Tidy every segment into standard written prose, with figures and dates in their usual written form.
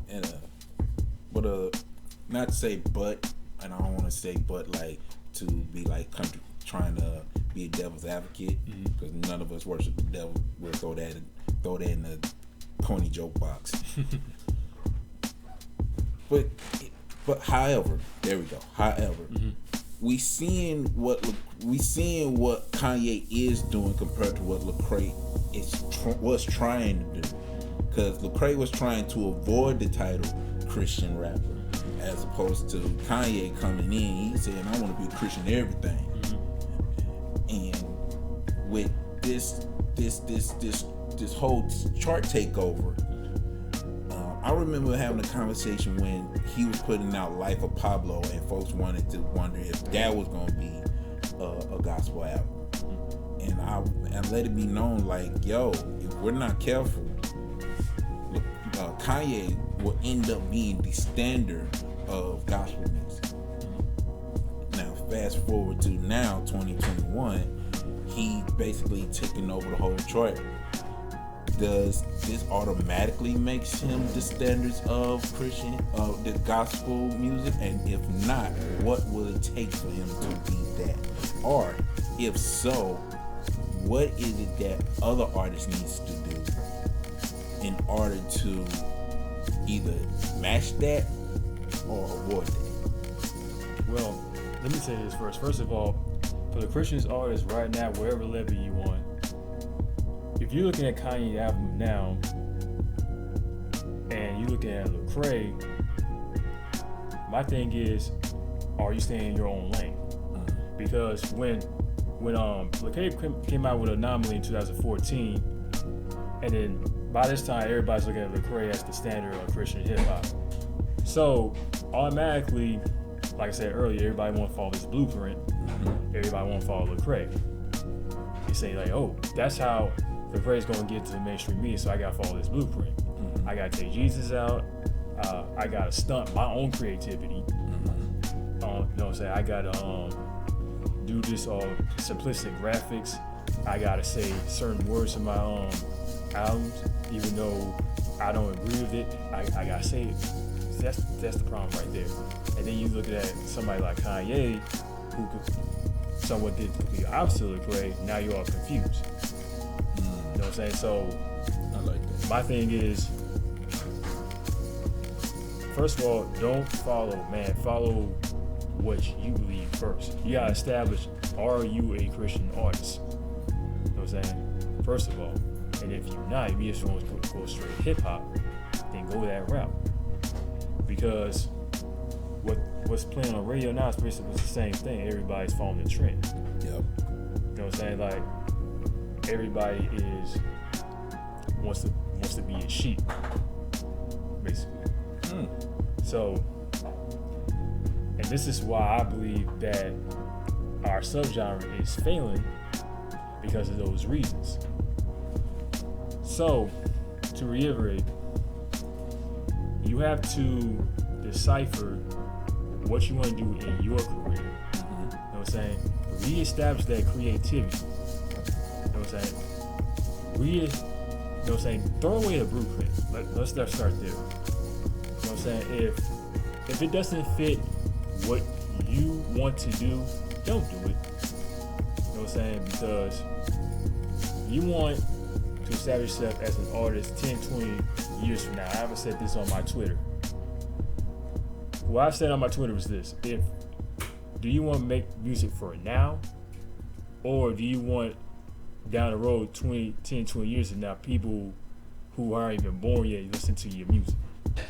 and not to say but, and I don't want to say but like to be like trying to be a devil's advocate, because none of us worship the devil. We'll throw that in the corny joke box. but however, there we go. However, we seeing what Kanye is doing compared to what Lecrae was trying to do. Because Lecrae was trying to avoid the title Christian rapper, as opposed to Kanye coming in. He said, "I want to be a Christian everything." And with this whole chart takeover, I remember having a conversation when he was putting out Life of Pablo, and folks wanted to wonder if that was going to be a gospel album. And I let it be known, like, yo, if we're not careful, Kanye will end up being the standard of gospel music. Now, fast forward to now, 2021, he basically taking over the whole chart. Does this automatically makes him the standards of the gospel music? And if not, what will it take for him to be that? Or if so, what is it that other artists needs to do in order to either match that or avoid that? Well, let me say this first. First of all, for the Christian artists right now, wherever level you on, if you're looking at Kanye's album now and you're looking at Lecrae, my thing is, are you staying in your own lane? Because when Lecrae came out with Anomaly in 2014, and then by this time everybody's looking at Lecrae as the standard of Christian hip hop. So automatically, like I said earlier, everybody want to follow this blueprint. Everybody want to follow Lecrae. You say like, oh, that's how Lecrae's going to get to the mainstream media, so I got to follow this blueprint. I got to take Jesus out. I got to stunt my own creativity. You know what I'm saying? I got to do this simplistic graphics. I got to say certain words in my albums, even though I don't agree with it. I got to say it. That's the problem right there. And then you look at somebody like Kanye, who somewhat did the opposite of Lecrae. Now you're all confused. You know what I'm saying? So I like that. My thing is, first of all, don't follow what you believe first. You gotta establish, are you a Christian artist? You know what I'm saying? First of all. And if you're not, if you just want to go straight hip hop, then go that route. Because what's playing on radio now is basically the same thing. Everybody's following the trend. Yep. You know what I'm saying? Like, everybody wants to be a sheep, basically. So, and this is why I believe that our subgenre is failing, because of those reasons. So, to reiterate, you have to decipher what you want to do in your career. You know what I'm saying? Reestablish that creativity. You know what I'm saying? You know what I'm saying? Throw away the blueprint. Let's start there. You know what I'm saying? If it doesn't fit what you want to do, don't do it. You know what I'm saying? Because you want to establish yourself as an artist 10, 20 years from now. I haven't said this on my Twitter. What I said on my Twitter was this: do you want to make music for now, or do you want down the road 10, 20 years from now, people who aren't even born yet listen to your music? You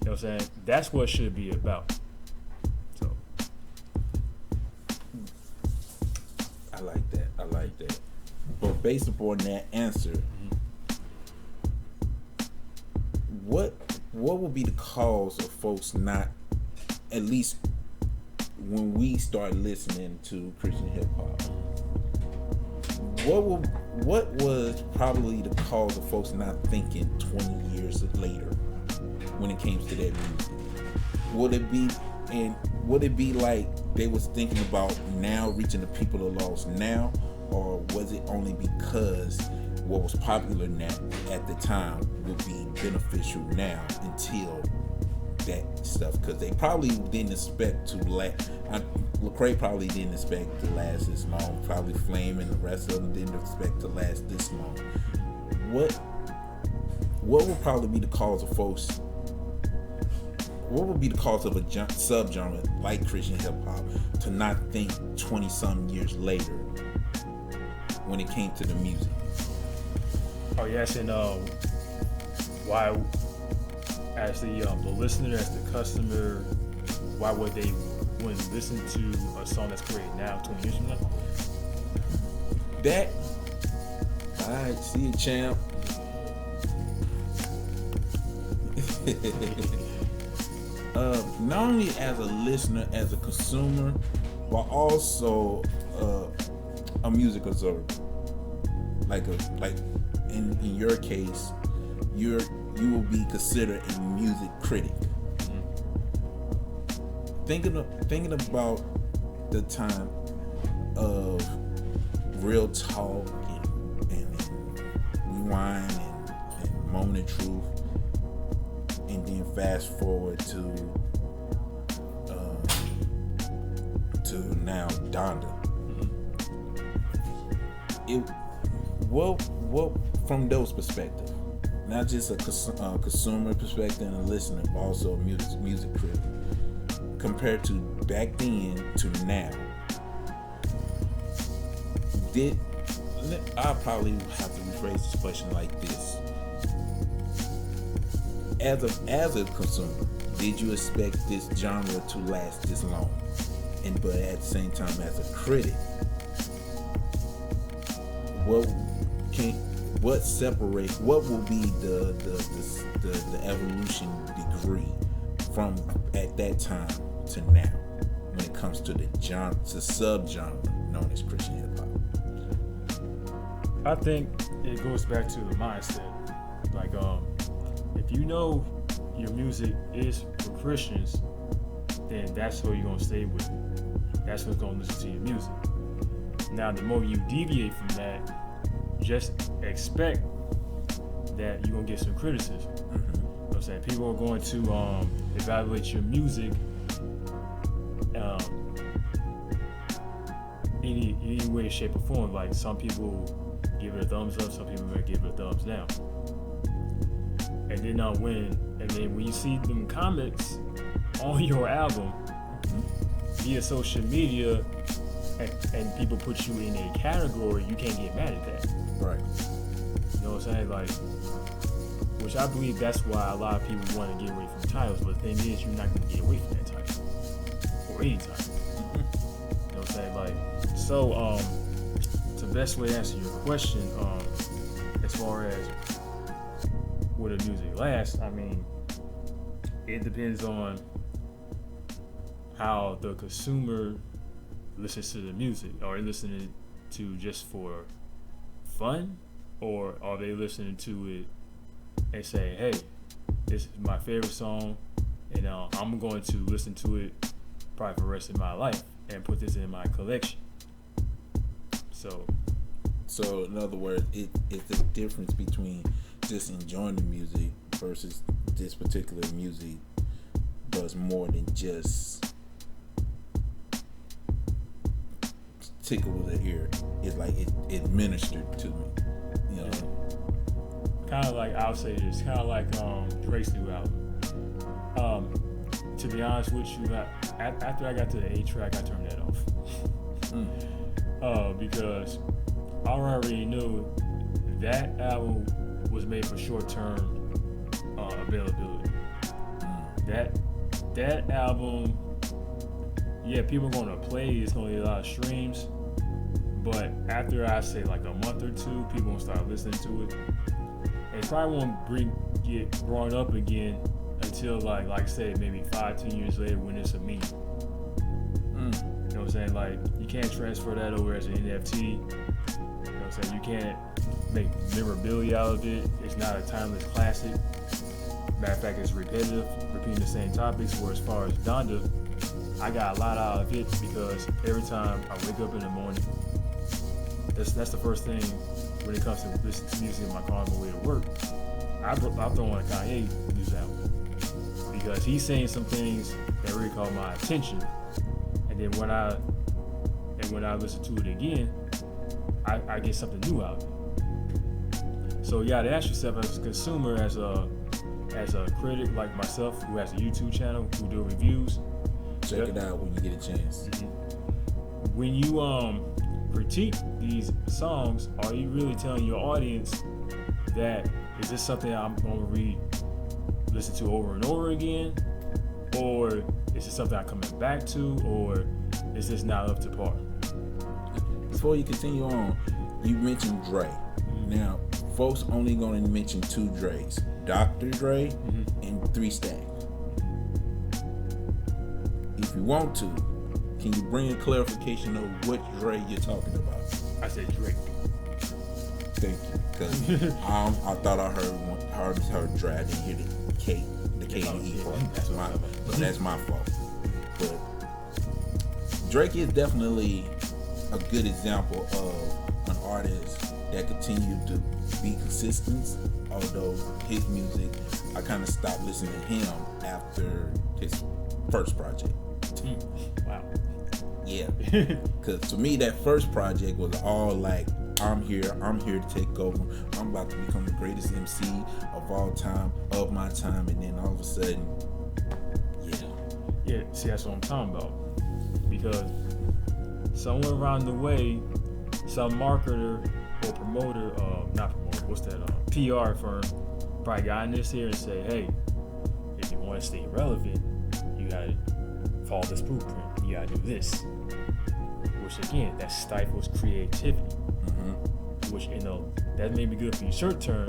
know what I'm saying? That's what it should be about. So I like that. But based upon that answer, what would be the cause of folks not, at least when we start listening to Christian hip hop, what was probably the cause of folks not thinking 20 years later when it came to that music? Would it be like they was thinking about now reaching the people of lost now, or was it only because what was popular now at the time would be beneficial now until that stuff, because they probably didn't expect to last. Lecrae probably didn't expect to last this long. Probably Flame and the rest of them didn't expect to last this long. What would probably be the cause of folks? What would be the cause of a subgenre like Christian hip hop to not think 20-some years later when it came to the music? Oh yes, and why, as the listener, as the customer, why would they wouldn't listen to a song that's created now, 20 years from now? That, alright, see you, champ. Not only as a listener, as a consumer, but also a music observer. Like in your case, you will be considered a music critic. Thinking about the time of Real Talk and Rewind and Moment of Truth, and then fast forward to now Donda. What from those perspectives, not just a consumer perspective and a listener, but also a music critic, compared to back then to now, I'll probably have to rephrase this question like this. As a consumer, did you expect this genre to last this long? But at the same time, as a critic, what will be the evolution degree from at that time to now when it comes to the subgenre known as Christian hip hop? I think it goes back to the mindset. Like, if you know your music is for Christians, then that's who you're gonna stay with. That's who's gonna listen to your music. Now, the more you deviate from that, just expect that you're gonna get some criticism. You know what I'm saying? People are going to evaluate your music any way, shape, or form. Like, some people give it a thumbs up, some people may give it a thumbs down. And then when you see them comments on your album via social media, and people put you in a category, you can't get mad at that. Right. You know what I'm saying? Like, which I believe that's why a lot of people want to get away from titles. But the thing is, you're not going to get away from that title or any title. You know what I'm saying? Like, so the best way to answer your question, as far as would the music last, I mean, it depends on how the consumer listens to the music. Are they listening to just for fun, or are they listening to it and say, hey, this is my favorite song, and I'm going to listen to it probably for the rest of my life and put this in my collection? So in other words, it's the difference between just enjoying the music versus this particular music does more than just tickle the ear. It's like it ministered to me, you know. Kind of like, I'll say this, kind of like Drake's new album. To be honest with you, after I got to the A track, I turned that off. Because I already knew that album was made for short-term availability. That album, yeah, people are going to play. It's going to get a lot of streams. But after I say like a month or two, people won't start listening to it. And it probably won't get brought up again until like I said, maybe 5-10 years later when it's a meme. You know what I'm saying? Like, you can't transfer that over as an NFT. You know what I'm saying? You can't make memorabilia out of it. It's not a timeless classic. Matter of fact, it's repetitive, repeating the same topics. Where as far as Donda, I got a lot out of it because every time I wake up in the morning, that's the first thing when it comes to listening to music in my car on my way to work, I throw on a Kanye news album because he's saying some things that really caught my attention, and then when I listen to it again, I get something new out of it. So you gotta ask yourself as a consumer, as a critic like myself who has a YouTube channel, who do reviews. Check it out when you get a chance. Mm-hmm. When you critique these songs, are you really telling your audience that is this something I'm going to listen to over and over again, or is this something I'm coming back to, or is this not up to par? Before you continue on, you mentioned Dre. Now, folks only going to mention two Dre's, Dr. Dre and 3 Stack. If you want to, can you bring a clarification of what Dre you're talking about? I said Drake. Thank you, because I thought I heard Dre. I didn't hear the K and E part. That's my fault. But Drake is definitely a good example of an artist that continued to be consistent. Although his music, I kind of stopped listening to him after his first project. Wow. Yeah, because to me that first project was all like, I'm here to take over. I'm about to become the greatest MC of all time, of my time, and then all of a sudden, yeah. See, that's what I'm talking about. Because somewhere around the way, some marketer or promoter, not promoter, what's that? PR firm probably got in this here and say, hey, if you want to stay relevant, you gotta follow this blueprint. You gotta do this. Which again, that stifles creativity. Which, that may be good for you short term.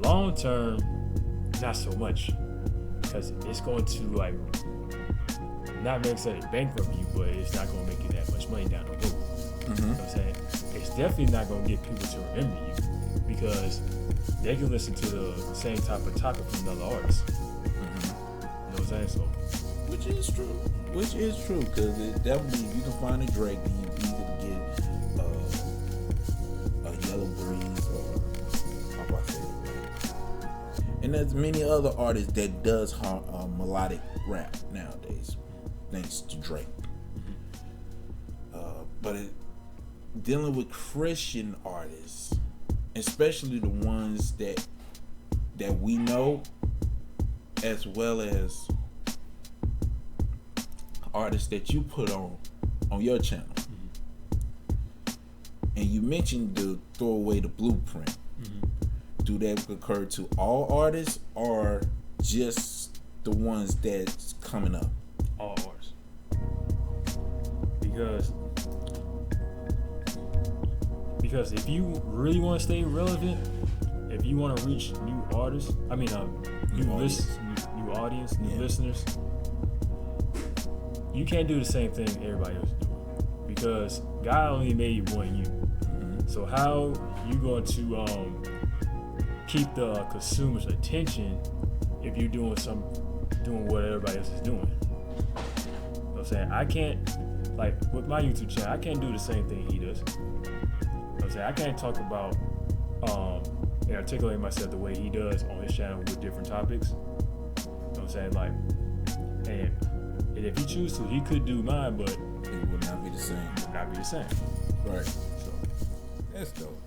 Long term, not so much. Because it's going to not necessarily bankrupt you, but it's not going to make you that much money down the road. You know what I'm saying? It's definitely not going to get people to remember you because they can listen to the same type of topic from another artist. You know what I'm saying? So, which is true, because it definitely, if you can find a Drake, then you either get a Yellow Breeze or how about I say it? And there's many other artists that does melodic rap nowadays, thanks to Drake. But dealing with Christian artists, especially the ones that we know, as well as artists that you put on your channel. And you mentioned to throw away the blueprint. Do that occur to all artists or just the ones that's coming up? All artists. Because if you really want to stay relevant, if you want to reach new artists, new audience, new listeners, you can't do the same thing everybody else is doing because God only made one you. So how you going to keep the consumer's attention if you're doing what everybody else is doing? You know what I'm saying? I can't, with my YouTube channel, I can't do the same thing he does. You know what I'm saying? I can't talk about and articulate myself the way he does on his channel with different topics. You know what I'm saying? And if he choose to, he could do mine, but it would not be the same. It would not be the same. Right. So that's dope.